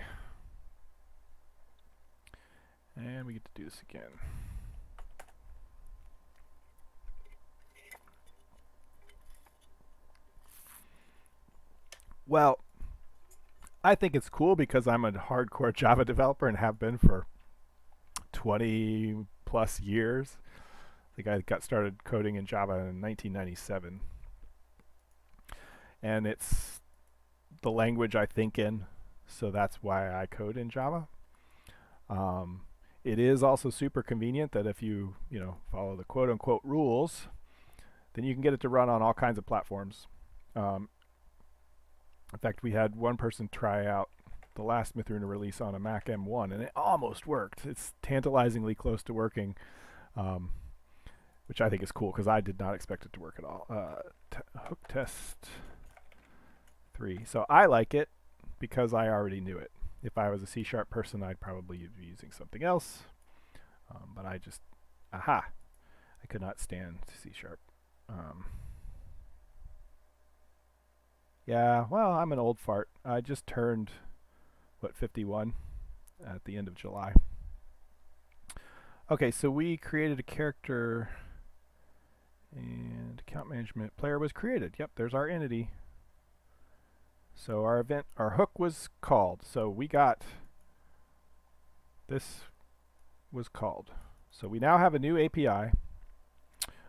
And we get to do this again. Well, I think it's cool because I'm a hardcore Java developer and have been for 20 plus years. I think I got started coding in Java in 1997. And it's the language I think in, so that's why I code in Java. It is also super convenient that if you follow the quote-unquote rules, then you can get it to run on all kinds of platforms. In fact, we had one person try out the last Mythruna release on a Mac M1, and it almost worked. It's tantalizingly close to working. which I think is cool because I did not expect it to work at all. Hook test 3. So I like it because I already knew it. If I was a C# person, I'd probably be using something else. But I just, I could not stand C#. Yeah, well, I'm an old fart. I just turned, 51 at the end of July. Okay, so we created a character and account management player was created. Yep, there's our entity. So our event, our hook was called. So we got, this was called. So we now have a new API,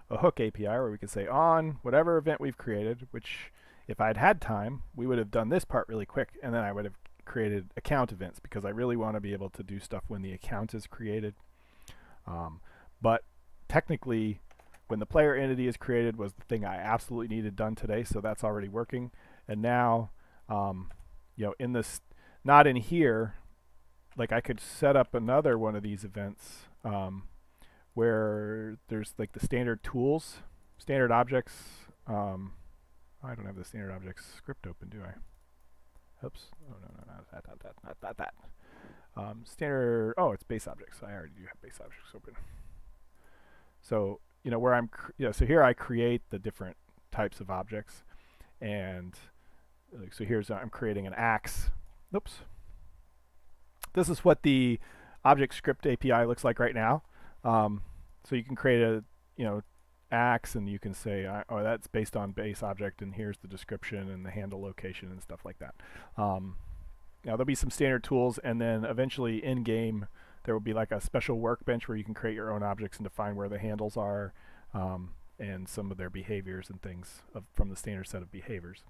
a hook API, where we can say on whatever event we've created, which if I'd had time, we would have done this part really quick, and then I would have created account events because I really want to be able to do stuff when the account is created. But technically, when the player entity is created was the thing I absolutely needed done today, so that's already working. And now, in this, not in here, like I could set up another one of these events where there's like the standard tools, standard objects. I don't have the standard objects script open, do I? Oops. Oh, no, not that. Standard, it's base objects. I already do have base objects open. So, where I'm, so here I create the different types of objects. And so I'm creating an axe. Oops. This is what the object script API looks like right now. So you can create a, axe, and you can say, that's based on base object, and here's the description and the handle location and stuff like that. Now there'll be some standard tools, and then eventually in game there will be like a special workbench where you can create your own objects and define where the handles are, and some of their behaviors and things from the standard set of behaviors.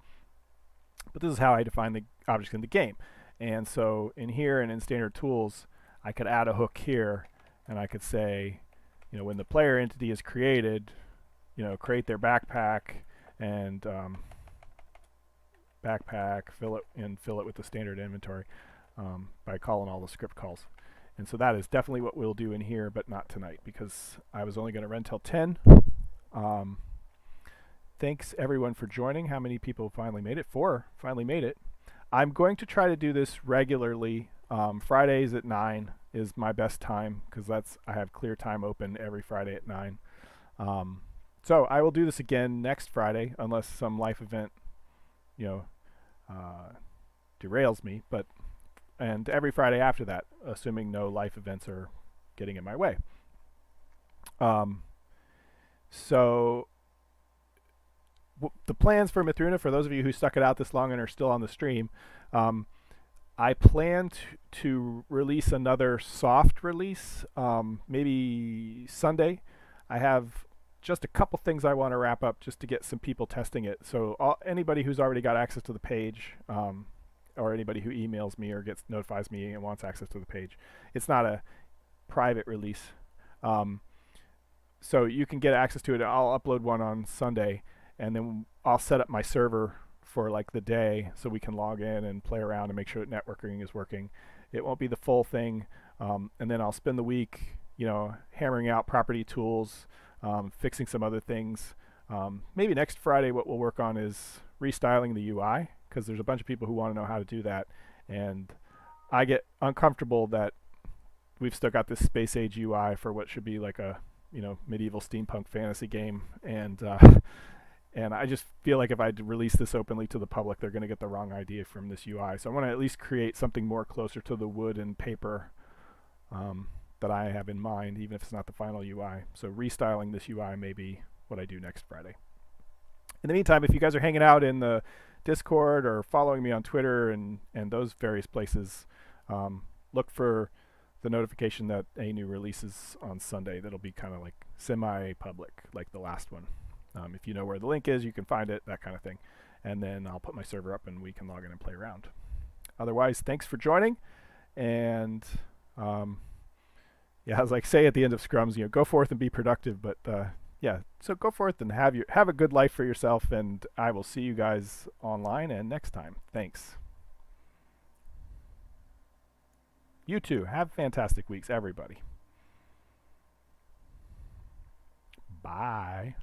But this is how I define the objects in the game. And so in here and in standard tools, I could add a hook here, and I could say, when the player entity is created, create their backpack, and fill it with the standard inventory by calling all the script calls. And so that is definitely what we'll do in here, but not tonight because I was only going to run till 10. Thanks everyone for joining. How many people finally made it? 4 finally made it. I'm going to try to do this regularly. Fridays at 9 is my best time because I have clear time open every Friday at 9. So I will do this again next Friday unless some life event, derails me. And every Friday after that, assuming no life events are getting in my way. So the plans for Mythruna, for those of you who stuck it out this long and are still on the stream, I plan to release another soft release, maybe Sunday. I have just a couple things I want to wrap up just to get some people testing it. So anybody who's already got access to the page, or anybody who emails me or notifies me and wants access to the page, it's not a private release. So you can get access to it. I'll upload one on Sunday, and then I'll set up my server for like the day so we can log in and play around and make sure that networking is working. It won't be the full thing. And then I'll spend the week, hammering out property tools, fixing some other things. Maybe next Friday what we'll work on is restyling the UI, because there's a bunch of people who want to know how to do that. And I get uncomfortable that we've still got this space age UI for what should be like a, medieval steampunk fantasy game. And I just feel like if I release this openly to the public, they're going to get the wrong idea from this UI. So I want to at least create something more closer to the wood and paper that I have in mind, even if it's not the final UI. So restyling this UI may be what I do next Friday. In the meantime, if you guys are hanging out in the Discord or following me on Twitter and those various places, look for the notification that a new release is on Sunday. That'll be kind of like semi-public, like the last one. If you know where the link is, you can find it, that kind of thing. And then I'll put my server up and we can log in and play around. Otherwise, thanks for joining. And as I say at the end of scrums, go forth and be productive. But so go forth and have a good life for yourself. And I will see you guys online and next time. Thanks. You too. Have fantastic weeks, everybody. Bye. Bye.